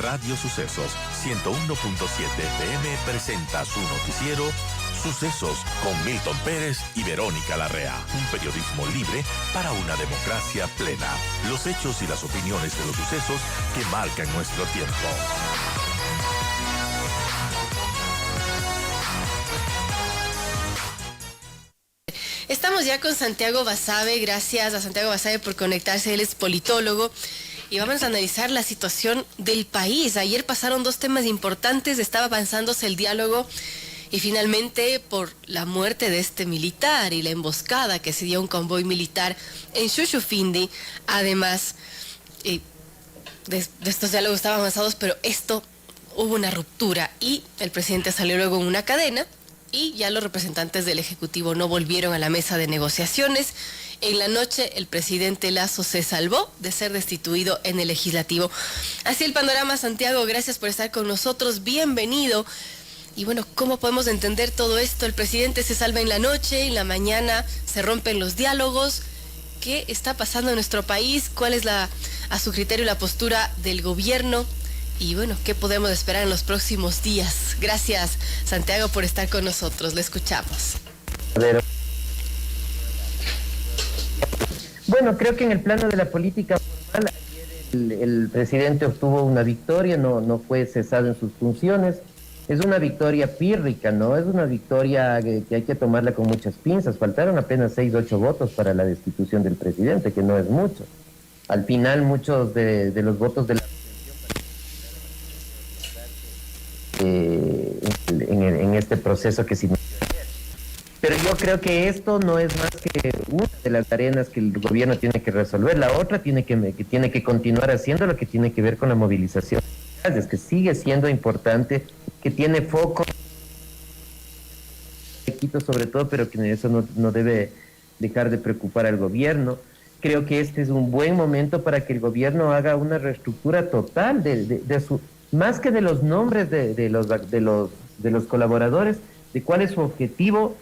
Radio Sucesos 101.7 FM presenta su noticiero Sucesos con Milton Pérez y Verónica Larrea. Un periodismo libre para una democracia plena. Los hechos y las opiniones de los sucesos que marcan nuestro tiempo. Estamos ya con Santiago Basabe. Gracias a Santiago Basabe por conectarse. Él es politólogo. Y vamos a analizar la situación del país. Ayer pasaron dos temas importantes. Estaba avanzándose el diálogo y finalmente por la muerte de este militar y la emboscada que se dio a un convoy militar en Shushufindi. Además, de estos diálogos estaban avanzados, pero hubo una ruptura y el presidente salió luego en una cadena y ya los representantes del Ejecutivo no volvieron a la mesa de negociaciones. En la noche, el presidente Lasso se salvó de ser destituido en el Legislativo. Así el panorama, Santiago, gracias por estar con nosotros, bienvenido. Y bueno, ¿cómo podemos entender todo esto? El presidente se salva en la noche, en la mañana se rompen los diálogos. ¿Qué está pasando en nuestro país? ¿Cuál es a su criterio la postura del gobierno? Y bueno, ¿qué podemos esperar en los próximos días? Gracias, Santiago, por estar con nosotros. Le escuchamos. Bueno, creo que en el plano de la política formal, ayer el presidente obtuvo una victoria, no fue cesado en sus funciones. Es una victoria pírrica, ¿no? Es una victoria que hay que tomarla con muchas pinzas. Faltaron apenas 6, 8 votos para la destitución del presidente, que no es mucho. Al final, muchos de los votos de la en este proceso que se inició ayer. Pero yo creo que esto no es más que una de las tareas que el gobierno tiene que resolver. La otra tiene que continuar haciendo lo que tiene que ver con la movilización. Es que sigue siendo importante, que tiene foco sobre todo, pero que eso no debe dejar de preocupar al gobierno. Creo que este es un buen momento para que el gobierno haga una reestructura total de su, más que de los nombres de los colaboradores, de cuál es su objetivo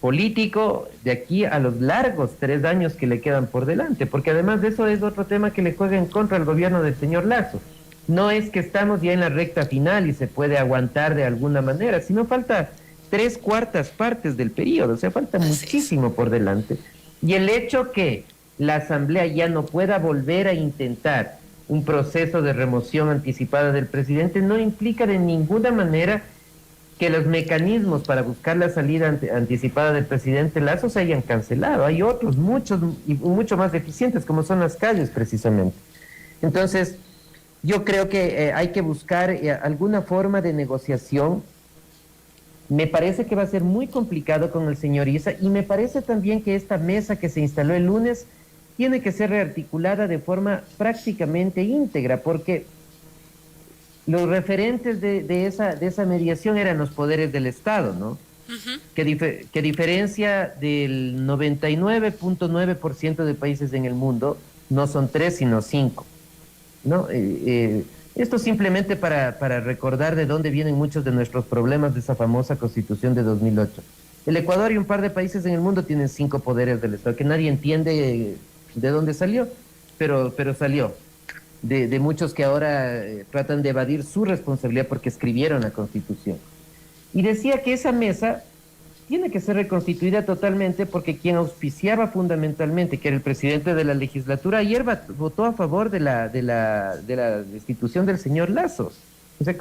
político de aquí a los largos 3 años que le quedan por delante, porque además de eso es otro tema que le juega en contra al gobierno del señor Lasso. No es que estamos ya en la recta final y se puede aguantar de alguna manera, sino falta 3/4 partes del periodo, o sea, falta muchísimo por delante. Y el hecho que la Asamblea ya no pueda volver a intentar un proceso de remoción anticipada del presidente no implica de ninguna manera que los mecanismos para buscar la salida anticipada del presidente Lasso se hayan cancelado. Hay otros, muchos y mucho más eficientes, como son las calles precisamente. Entonces, yo creo que hay que buscar alguna forma de negociación. Me parece que va a ser muy complicado con el señor Issa, y me parece también que esta mesa que se instaló el lunes tiene que ser rearticulada de forma prácticamente íntegra, porque los referentes de esa mediación eran los poderes del Estado, ¿no? Uh-huh. Que diferencia del 99.9% de países en el mundo, no son 3, sino 5, ¿no? Esto simplemente para recordar de dónde vienen muchos de nuestros problemas de esa famosa Constitución de 2008. El Ecuador y un par de países en el mundo tienen 5 poderes del Estado, que nadie entiende de dónde salió, pero salió. De muchos que ahora tratan de evadir su responsabilidad porque escribieron la Constitución. Y decía que esa mesa tiene que ser reconstituida totalmente porque quien auspiciaba fundamentalmente, que era el presidente de la legislatura, ayer votó a favor de la destitución del señor Lasso. O sea,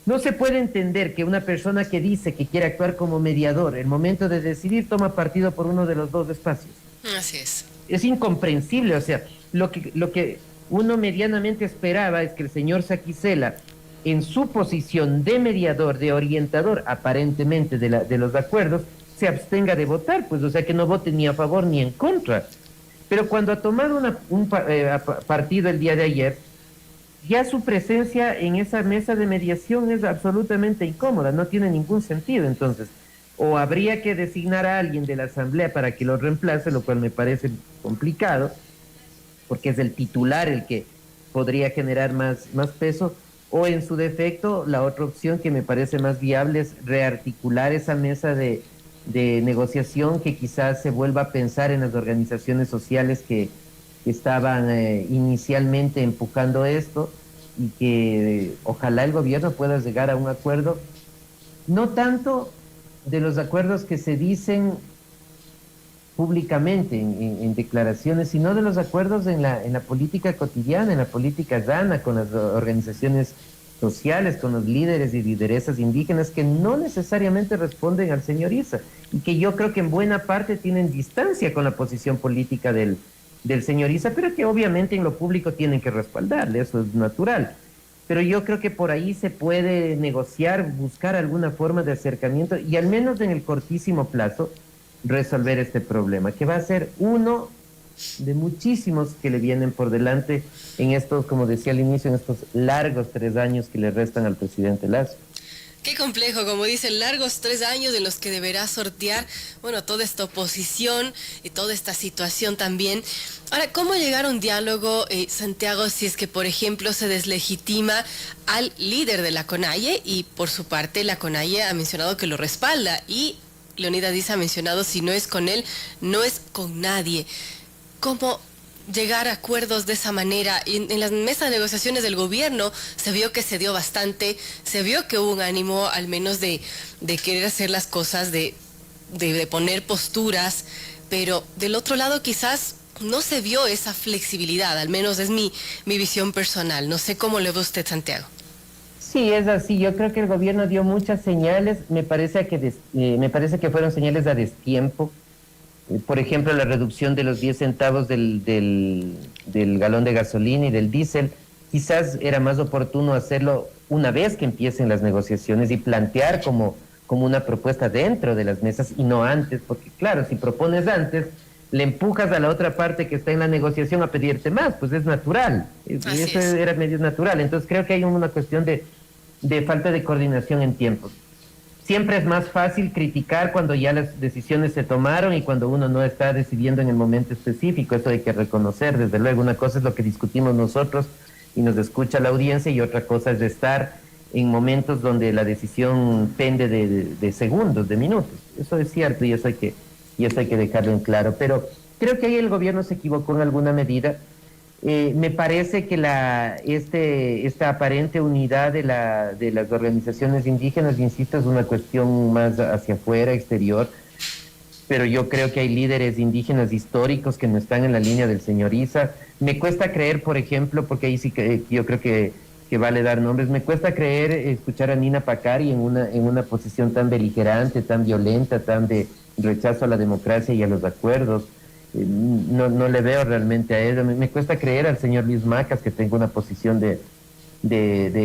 no se puede entender que una persona que dice que quiere actuar como mediador, el momento de decidir, toma partido por uno de los dos espacios. Así es. Es incomprensible, o sea, lo que uno medianamente esperaba es que el señor Saquicela, en su posición de mediador, de orientador, aparentemente de los acuerdos, se abstenga de votar, pues, o sea, que no vote ni a favor ni en contra. Pero cuando ha tomado un partido el día de ayer, ya su presencia en esa mesa de mediación es absolutamente incómoda, no tiene ningún sentido. Entonces, o habría que designar a alguien de la Asamblea para que lo reemplace, lo cual me parece complicado, porque es el titular el que podría generar más peso, o en su defecto, la otra opción que me parece más viable es rearticular esa mesa de negociación, que quizás se vuelva a pensar en las organizaciones sociales que estaban inicialmente empujando esto, y que ojalá el gobierno pueda llegar a un acuerdo, no tanto de los acuerdos que se dicen públicamente en declaraciones, sino de los acuerdos en la política cotidiana, en la política llana, con las organizaciones sociales, con los líderes y lideresas indígenas que no necesariamente responden al señor Issa y que yo creo que en buena parte tienen distancia con la posición política del señor Issa, pero que obviamente en lo público tienen que respaldarle, eso es natural. Pero yo creo que por ahí se puede negociar, buscar alguna forma de acercamiento y al menos en el cortísimo plazo resolver este problema, que va a ser uno de muchísimos que le vienen por delante en estos, como decía al inicio, en estos largos 3 años que le restan al presidente Lasso. Qué complejo, como dicen, largos 3 años en los que deberá sortear, bueno, toda esta oposición y toda esta situación también. Ahora, ¿cómo llegar a un diálogo, Santiago, si es que, por ejemplo, se deslegitima al líder de la CONAIE y, por su parte, la CONAIE ha mencionado que lo respalda y Leonidas Issa ha mencionado, si no es con él, no es con nadie? ¿Cómo llegar a acuerdos de esa manera? En las mesas de negociaciones del gobierno se vio que se dio bastante, se vio que hubo un ánimo al menos de querer hacer las cosas, de poner posturas, pero del otro lado quizás no se vio esa flexibilidad, al menos es mi visión personal. No sé cómo le ve usted, Santiago. Sí, es así. Yo creo que el gobierno dio muchas señales. Me parece que fueron señales a destiempo. Por ejemplo, la reducción de los 10 centavos del galón de gasolina y del diésel. Quizás era más oportuno hacerlo una vez que empiecen las negociaciones y plantear como una propuesta dentro de las mesas y no antes, porque claro, si propones antes, le empujas a la otra parte que está en la negociación a pedirte más, pues es natural. Y eso era medio natural. Entonces creo que hay una cuestión de falta de coordinación en tiempos. Siempre es más fácil criticar cuando ya las decisiones se tomaron y cuando uno no está decidiendo en el momento específico. Eso hay que reconocer, desde luego. Una cosa es lo que discutimos nosotros y nos escucha la audiencia y otra cosa es estar en momentos donde la decisión pende de segundos, de minutos. Eso es cierto y eso hay que dejarlo en claro. Pero creo que ahí el gobierno se equivocó en alguna medida. Me parece que esta aparente unidad de las organizaciones indígenas, insisto, es una cuestión más hacia afuera, exterior, pero yo creo que hay líderes indígenas históricos que no están en la línea del señor Issa. Me cuesta creer, por ejemplo, porque ahí sí que yo creo que vale dar nombres, me cuesta creer escuchar a Nina Pacari en una posición tan beligerante, tan violenta, tan de rechazo a la democracia y a los acuerdos. No le veo realmente a ella. Me cuesta creer al señor Luis Macas que tenga una posición de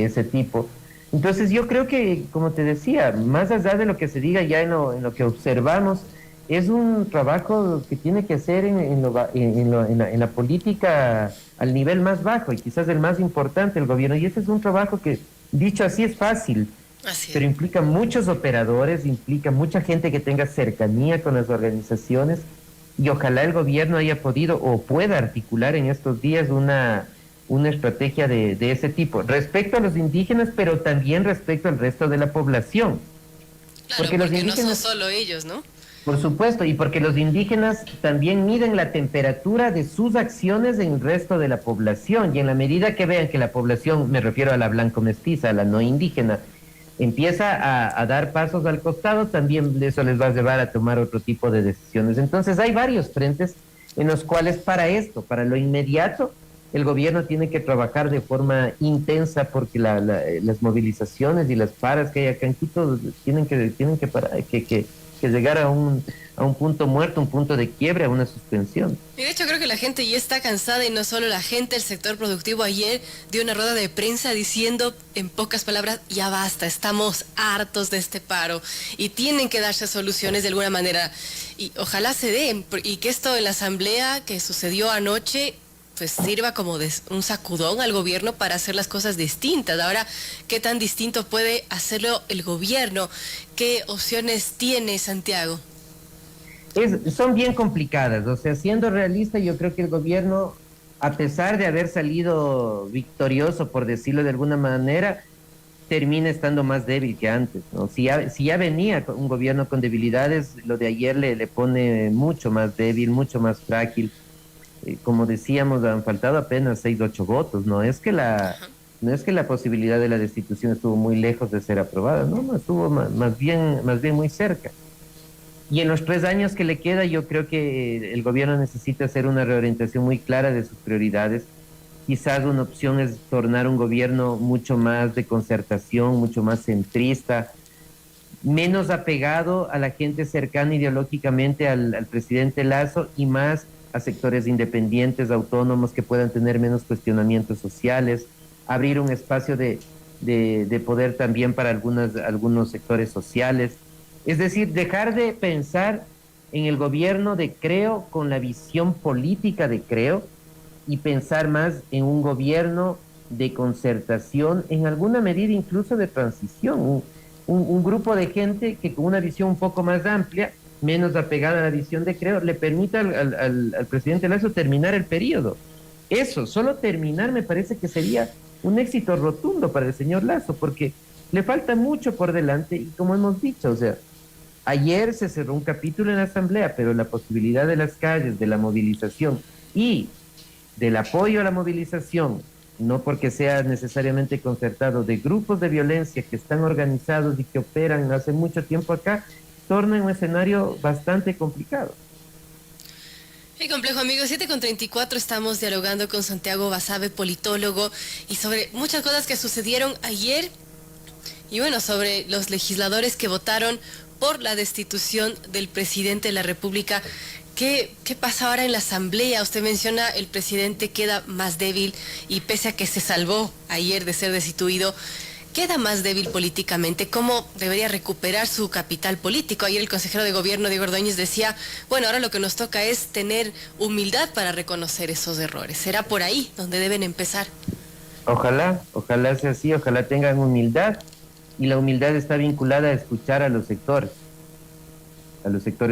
ese tipo. Entonces yo creo que, como te decía, más allá de lo que se diga ya en lo que observamos, es un trabajo que tiene que hacer en la política al nivel más bajo y quizás el más importante, el gobierno. Y ese es un trabajo que, dicho así, es fácil, pero implica muchos operadores, implica mucha gente que tenga cercanía con las organizaciones. Y ojalá el gobierno haya podido o pueda articular en estos días una estrategia de ese tipo, respecto a los indígenas, pero también respecto al resto de la población. Claro, porque los indígenas no son solo ellos, ¿no? Por supuesto, y porque los indígenas también miden la temperatura de sus acciones en el resto de la población, y en la medida que vean que la población, me refiero a la blanco-mestiza, a la no indígena, empieza a dar pasos al costado, también eso les va a llevar a tomar otro tipo de decisiones. Entonces hay varios frentes en los cuales para esto, para lo inmediato, el gobierno tiene que trabajar de forma intensa porque las movilizaciones y las paras que hay acá en Quito tienen que llegar a un punto muerto, un punto de quiebre, a una suspensión. Y de hecho creo que la gente ya está cansada, y no solo la gente, el sector productivo ayer dio una rueda de prensa diciendo en pocas palabras, ya basta, estamos hartos de este paro y tienen que darse soluciones de alguna manera y ojalá se den, y que esto en la asamblea que sucedió anoche pues sirva como de un sacudón al gobierno para hacer las cosas distintas. Ahora, ¿qué tan distinto puede hacerlo el gobierno? ¿Qué opciones tiene, Santiago? Son bien complicadas, o sea, siendo realista, yo creo que el gobierno, a pesar de haber salido victorioso, por decirlo de alguna manera, termina estando más débil que antes, ¿no? Si ya venía un gobierno con debilidades, lo de ayer le pone mucho más débil, mucho más frágil. Como decíamos, han faltado apenas 6 u 8 votos, no es que No es que la posibilidad de la destitución estuvo muy lejos de ser aprobada, no, estuvo más bien muy cerca. Y en los 3 años que le queda, yo creo que el gobierno necesita hacer una reorientación muy clara de sus prioridades. Quizás una opción es tornar un gobierno mucho más de concertación, mucho más centrista, menos apegado a la gente cercana ideológicamente al presidente Lazo y más a sectores independientes, autónomos, que puedan tener menos cuestionamientos sociales, abrir un espacio de poder también para algunos sectores sociales. Es decir, dejar de pensar en el gobierno de Creo con la visión política de Creo y pensar más en un gobierno de concertación, en alguna medida incluso de transición, un grupo de gente que con una visión un poco más amplia, menos apegada a la visión de Creo, le permita al presidente Lazo terminar el periodo. Eso, solo terminar, me parece que sería un éxito rotundo para el señor Lazo, porque le falta mucho por delante y como hemos dicho, o sea, ayer se cerró un capítulo en la Asamblea, pero la posibilidad de las calles, de la movilización y del apoyo a la movilización, no porque sea necesariamente concertado, de grupos de violencia que están organizados y que operan hace mucho tiempo acá, torna en un escenario bastante complicado. Hey, complejo amigos, 7:34 estamos dialogando con Santiago Basabe, politólogo, y sobre muchas cosas que sucedieron ayer, y bueno, sobre los legisladores que votaron por la destitución del presidente de la República. ¿Qué pasa ahora en la Asamblea? Usted menciona el presidente queda más débil y pese a que se salvó ayer de ser destituido, queda más débil políticamente. ¿Cómo debería recuperar su capital político? Ayer el consejero de gobierno, Diego Ordóñez, decía, bueno, ahora lo que nos toca es tener humildad para reconocer esos errores. ¿Será por ahí donde deben empezar? Ojalá sea así, ojalá tengan humildad, y la humildad está vinculada a escuchar a los sectores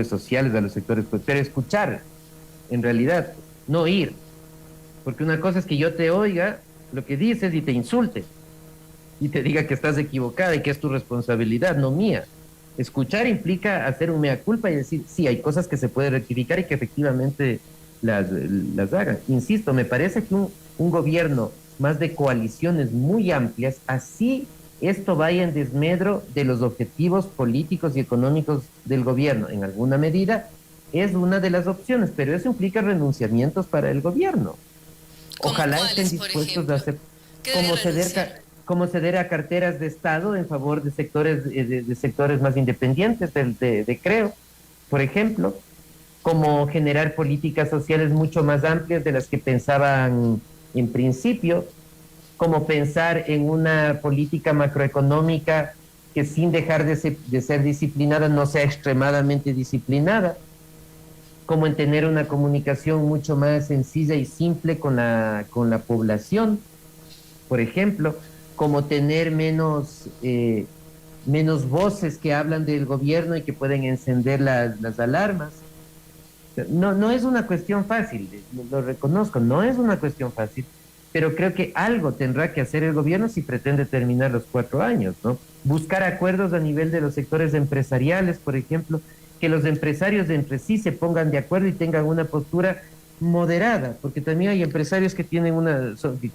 sociales, a los sectores, pero escuchar, en realidad, no oír. Porque una cosa es que yo te oiga lo que dices y te insulte, y te diga que estás equivocada y que es tu responsabilidad, no mía. Escuchar implica hacer un mea culpa y decir, sí, hay cosas que se puede rectificar y que efectivamente las hagan. Insisto, me parece que un gobierno más de coaliciones muy amplias, así esto vaya en desmedro de los objetivos políticos y económicos del gobierno, en alguna medida, es una de las opciones, pero eso implica renunciamientos para el gobierno. Ojalá estén dispuestos a hacer como ceder a carteras de Estado en favor de sectores de sectores más independientes de Creo, por ejemplo, como generar políticas sociales mucho más amplias de las que pensaban en principio, como pensar en una política macroeconómica que sin dejar de ser disciplinada no sea extremadamente disciplinada, como en tener una comunicación mucho más sencilla y simple con la población, por ejemplo, como tener menos voces que hablan del gobierno y que pueden encender las alarmas. No es una cuestión fácil, lo reconozco, no es una cuestión fácil, pero creo que algo tendrá que hacer el gobierno si pretende terminar los 4 años, ¿no? Buscar acuerdos a nivel de los sectores empresariales, por ejemplo, que los empresarios de entre sí se pongan de acuerdo y tengan una postura moderada, porque también hay empresarios que tienen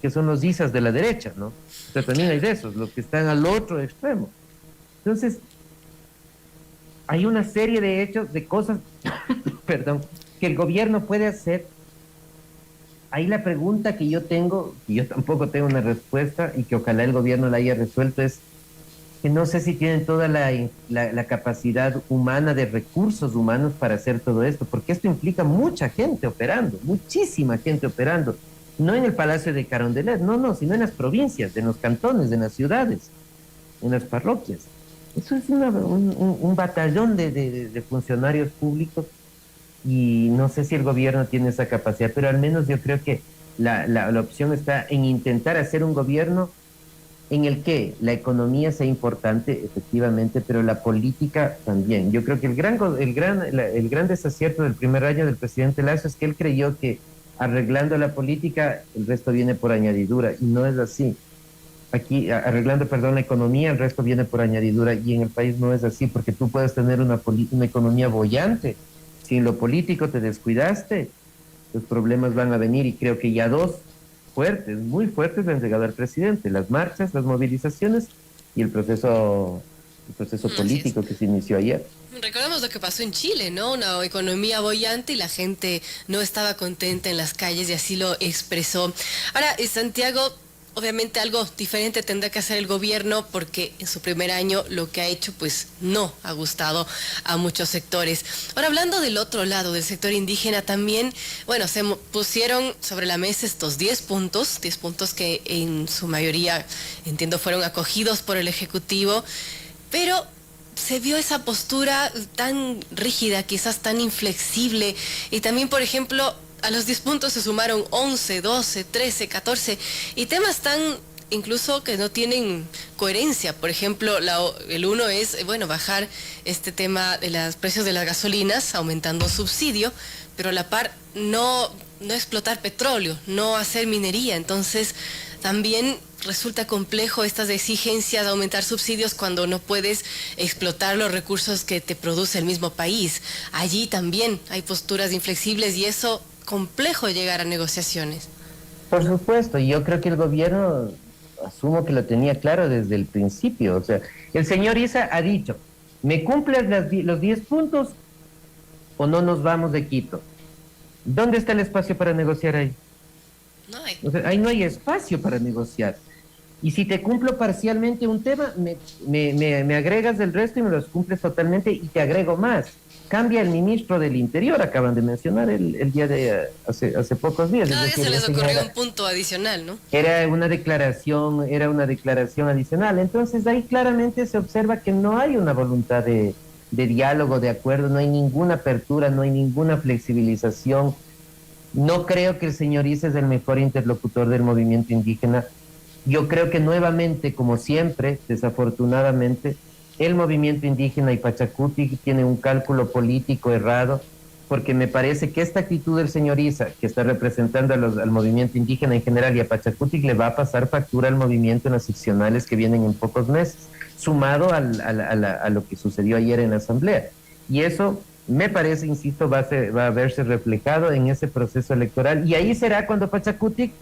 que son los ISAs de la derecha, ¿no? O sea, también hay de esos, los que están al otro extremo. Entonces, hay una serie de hechos, de cosas, perdón, que el gobierno puede hacer. Ahí la pregunta que yo tengo, y yo tampoco tengo una respuesta, y que ojalá el gobierno la haya resuelto, es que no sé si tienen toda la capacidad humana, de recursos humanos para hacer todo esto, porque esto implica mucha gente operando, muchísima gente operando, no en el Palacio de Carondelet, no, sino en las provincias, en los cantones, en las ciudades, en las parroquias. Eso es un batallón de funcionarios públicos, y no sé si el gobierno tiene esa capacidad, pero al menos yo creo que la opción está en intentar hacer un gobierno en el que la economía sea importante, efectivamente, pero la política también. Yo creo que el gran desacierto del primer año del presidente Lazo es que él creyó que arreglando la política, el resto viene por añadidura, y no es así. Aquí, arreglando, la economía, el resto viene por añadidura, y en el país no es así, porque tú puedes tener una economía boyante. Si en lo político te descuidaste, los problemas van a venir, y creo que ya 2 fuertes, muy fuertes le han llegado al presidente, las marchas, las movilizaciones y el proceso Así es. político que se inició ayer. Recordemos lo que pasó en Chile, ¿no? Una economía bollante y la gente no estaba contenta en las calles y así lo expresó. Ahora, Santiago, obviamente algo diferente tendrá que hacer el gobierno porque en su primer año lo que ha hecho pues no ha gustado a muchos sectores. Ahora, hablando del otro lado, del sector indígena también, bueno, pusieron sobre la mesa estos 10 puntos que en su mayoría, entiendo, fueron acogidos por el Ejecutivo, pero se vio esa postura tan rígida, quizás tan inflexible, y también, por ejemplo, a los 10 puntos se sumaron 11, 12, 13, 14, y temas tan incluso que no tienen coherencia. Por ejemplo, el uno es, bueno, bajar este tema de los precios de las gasolinas, aumentando subsidio, pero a la par no explotar petróleo, no hacer minería. Entonces, también resulta complejo estas exigencias de aumentar subsidios cuando no puedes explotar los recursos que te produce el mismo país. Allí también hay posturas inflexibles y eso complejo llegar a negociaciones. Por supuesto, y yo creo que el gobierno, asumo que lo tenía claro desde el principio. O sea, el señor Issa ha dicho, ¿me cumples los 10 puntos o no nos vamos de Quito? ¿Dónde está el espacio para negociar ahí? No hay. O sea, ahí no hay espacio para negociar. Y si te cumplo parcialmente un tema, me agregas del resto y me los cumples totalmente y te agrego más. Cambia el ministro del Interior, acaban de mencionar el día de hace pocos días. Cada Es día decir, se les ocurrió un punto adicional, ¿no? era una declaración adicional. Entonces ahí claramente se observa que no hay una voluntad de diálogo, de acuerdo, no hay ninguna apertura, no hay ninguna flexibilización. No creo que el señor Issa es el mejor interlocutor del movimiento indígena. Yo creo que nuevamente, como siempre, desafortunadamente, el movimiento indígena y Pachacuti tiene un cálculo político errado, porque me parece que esta actitud del señor Issa, que está representando al movimiento indígena en general y a Pachacuti, le va a pasar factura al movimiento en las seccionales que vienen en pocos meses, sumado a lo que sucedió ayer en la asamblea. Y eso, me parece, insisto, va a verse reflejado en ese proceso electoral. Y ahí será cuando Pachacuti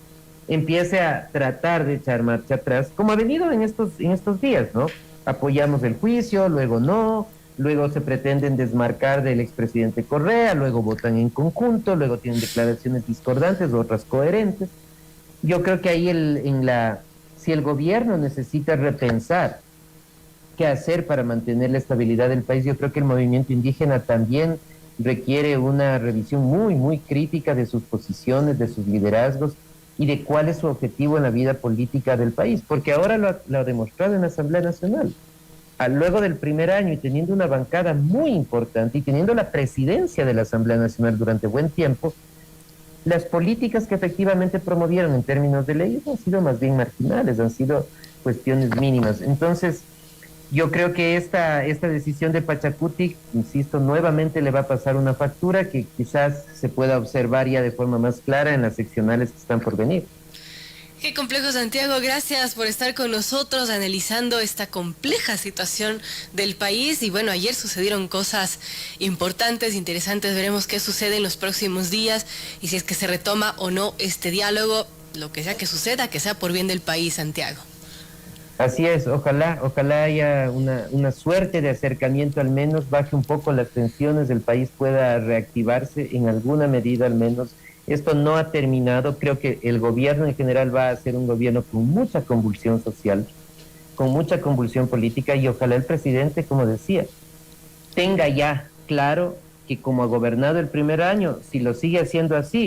empiece a tratar de echar marcha atrás, como ha venido en estos días, ¿no? Apoyamos el juicio, luego no, luego se pretenden desmarcar del expresidente Correa, luego votan en conjunto, luego tienen declaraciones discordantes, otras coherentes. Yo creo que ahí si el gobierno necesita repensar qué hacer para mantener la estabilidad del país, yo creo que el movimiento indígena también requiere una revisión muy, muy crítica de sus posiciones, de sus liderazgos y de cuál es su objetivo en la vida política del país, porque ahora lo ha demostrado en la Asamblea Nacional. Luego del primer año y teniendo una bancada muy importante y teniendo la presidencia de la Asamblea Nacional durante buen tiempo, las políticas que efectivamente promovieron en términos de leyes han sido más bien marginales, han sido cuestiones mínimas. Entonces, yo creo que esta decisión de Pachacuti, insisto, nuevamente le va a pasar una factura que quizás se pueda observar ya de forma más clara en las seccionales que están por venir. Qué complejo, Santiago. Gracias por estar con nosotros analizando esta compleja situación del país. Y bueno, ayer sucedieron cosas importantes, interesantes. Veremos qué sucede en los próximos días y si es que se retoma o no este diálogo. Lo que sea que suceda, que sea por bien del país, Santiago. Así es, ojalá haya una suerte de acercamiento, al menos baje un poco las tensiones, el país pueda reactivarse en alguna medida al menos. Esto no ha terminado, creo que el gobierno en general va a ser un gobierno con mucha convulsión social, con mucha convulsión política y ojalá el presidente, como decía, tenga ya claro que como ha gobernado el primer año, si lo sigue haciendo así,